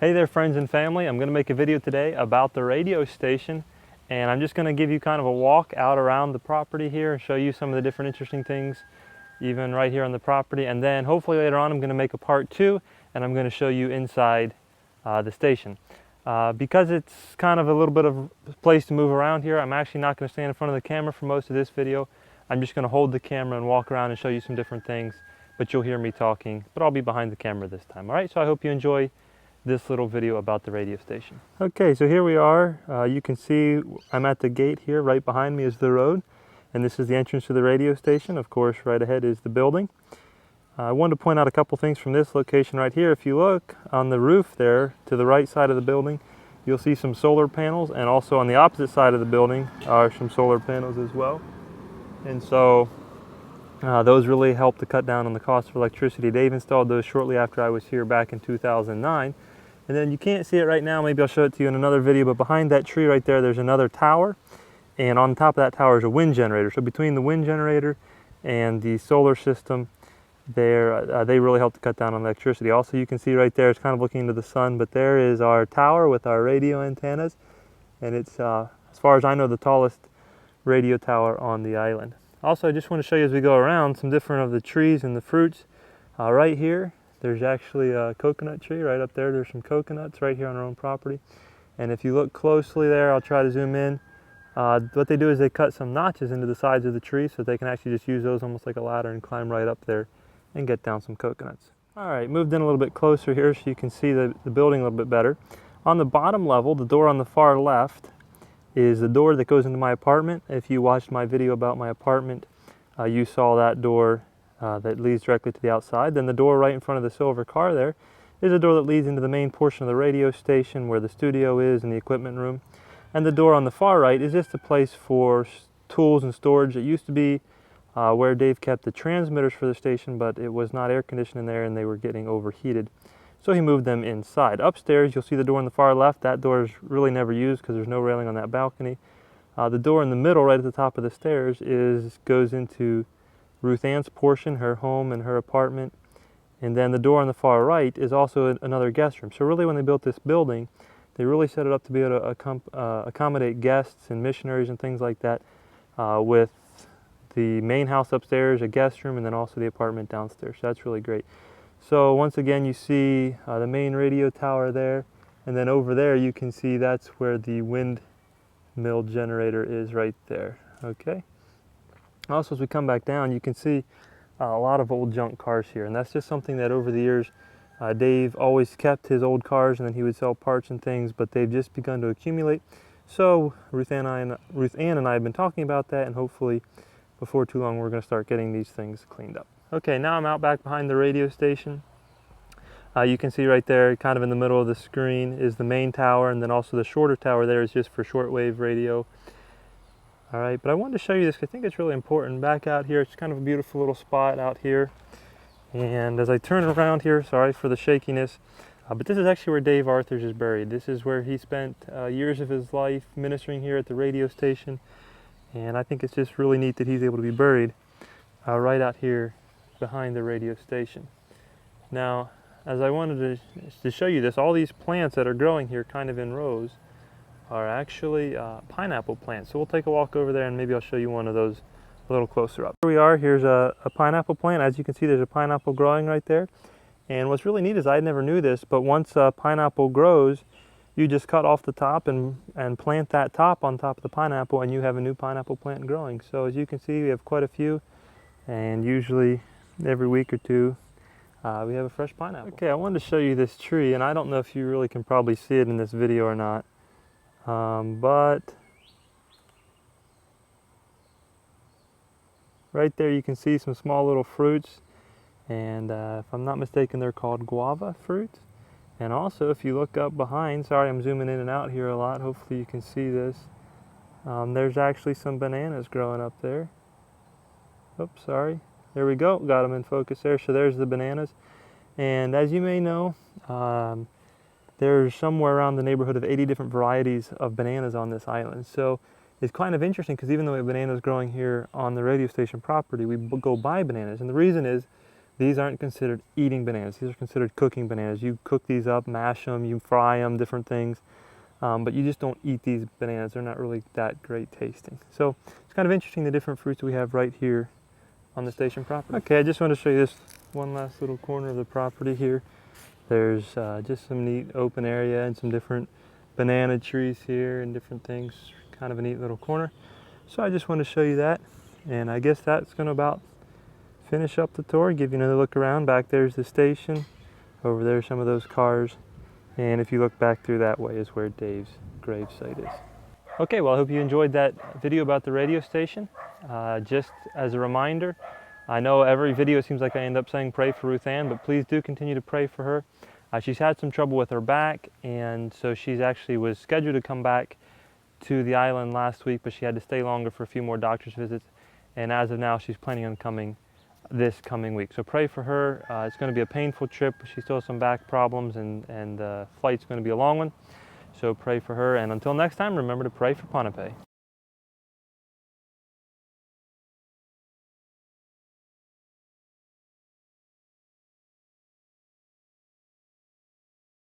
Hey there friends and family, I'm going to make a video today about the radio station, and I'm just going to give you kind of a walk out around the property here and show you some of the different interesting things even right here on the property, and then hopefully later on I'm going to make a part 2 and I'm going to show you inside the station. Because it's kind of a little bit of a place to move around here, I'm actually not going to stand in front of the camera for most of this video. I'm just going to hold the camera and walk around and show you some different things, but you'll hear me talking, but I'll be behind the camera this time. Alright, so I hope you enjoy this little video about the radio station. Okay, so here we are. You can see I'm at the gate here. Right behind me is the road, and this is the entrance to the radio station. Of course, right ahead is the building. I wanted to point out a couple things from this location right here. If you look on the roof there to the right side of the building, you'll see some solar panels, and also on the opposite side of the building are some solar panels as well. And so those really help to cut down on the cost of electricity. They've installed those shortly after I was here back in 2009. And then you can't see it right now, maybe I'll show it to you in another video, but behind that tree right there's another tower, and on top of that tower is a wind generator. So between the wind generator and the solar system there, they really help to cut down on electricity. Also, you can see right there, it's kind of looking into the sun, but there is our tower with our radio antennas, and it's, as far as I know, the tallest radio tower on the island. Also, I just want to show you as we go around some different of the trees and the fruits. Right here, there's actually a coconut tree right up there. There's some coconuts right here on our own property. And if you look closely there, I'll try to zoom in. What they do is they cut some notches into the sides of the tree so they can actually just use those almost like a ladder and climb right up there and get down some coconuts. All right, moved in a little bit closer here so you can see the building a little bit better. On the bottom level, the door on the far left is the door that goes into my apartment. If you watched my video about my apartment, you saw that door that leads directly to the outside. Then the door right in front of the silver car there is a door that leads into the main portion of the radio station where the studio is and the equipment room. And the door on the far right is just a place for tools and storage. It used to be where Dave kept the transmitters for the station, but it was not air conditioned in there and they were getting overheated. So he moved them inside. Upstairs, you'll see the door on the far left. That door is really never used because there's no railing on that balcony. The door in the middle, right at the top of the stairs, goes into Ruth Ann's portion, her home and her apartment. And then the door on the far right is also another guest room. So really when they built this building, they really set it up to be able to accommodate guests and missionaries and things like that, with the main house upstairs, a guest room, and then also the apartment downstairs. So that's really great. So once again, you see the main radio tower there, and then over there you can see that's where the windmill generator is right there. Okay. Also, as we come back down, you can see a lot of old junk cars here, and that's just something that over the years Dave always kept his old cars, and then he would sell parts and things, but they've just begun to accumulate. So Ruth Ann and I have been talking about that, and hopefully before too long we're going to start getting these things cleaned up. Okay, now I'm out back behind the radio station. You can see right there, kind of in the middle of the screen, is the main tower, and then also the shorter tower there is just for shortwave radio. All right, but I wanted to show you this because I think it's really important. Back out here, it's kind of a beautiful little spot out here. And as I turn around here, sorry for the shakiness, but this is actually where Dave Arthurs is buried. This is where he spent years of his life ministering here at the radio station. And I think it's just really neat that he's able to be buried right out here behind the radio station. Now, as I wanted to show you this, all these plants that are growing here kind of in rows are actually pineapple plants. So we'll take a walk over there and maybe I'll show you one of those a little closer up. Here we are, here's a pineapple plant. As you can see, there's a pineapple growing right there. And what's really neat is I never knew this, but once a pineapple grows, you just cut off the top and plant that top on top of the pineapple, and you have a new pineapple plant growing. So as you can see, we have quite a few, and usually every week or two we have a fresh pineapple. Okay, I wanted to show you this tree, and I don't know if you really can probably see it in this video or not. But right there you can see some small little fruits, and if I'm not mistaken, they're called guava fruits. And also, if you look up behind, sorry I'm zooming in and out here a lot, hopefully you can see this, there's actually some bananas growing up there. Oops, sorry. There we go, got them in focus there. So there's the bananas. And as you may know, there's somewhere around the neighborhood of 80 different varieties of bananas on this island. So it's kind of interesting because even though we have bananas growing here on the radio station property, we go buy bananas. And the reason is these aren't considered eating bananas. These are considered cooking bananas. You cook these up, mash them, you fry them, different things. But you just don't eat these bananas. They're not really that great tasting. So it's kind of interesting the different fruits we have right here on the station property. Okay, I just want to show you this one last little corner of the property here. There's just some neat open area and some different banana trees here and different things. Kind of a neat little corner. So I just want to show you that. And I guess that's going to about finish up the tour, give you another look around. Back there's the station. Over there some of those cars. And if you look back through that way is where Dave's gravesite is. Okay, well I hope you enjoyed that video about the radio station. Just as a reminder, I know every video it seems like I end up saying pray for Ruth Ann, but please do continue to pray for her. She's had some trouble with her back, and so she's actually was scheduled to come back to the island last week, but she had to stay longer for a few more doctor's visits. And as of now, she's planning on coming this coming week. So pray for her. It's going to be a painful trip. She still has some back problems, and the flight's going to be a long one. So pray for her. And until next time, remember to pray for Pohnpei.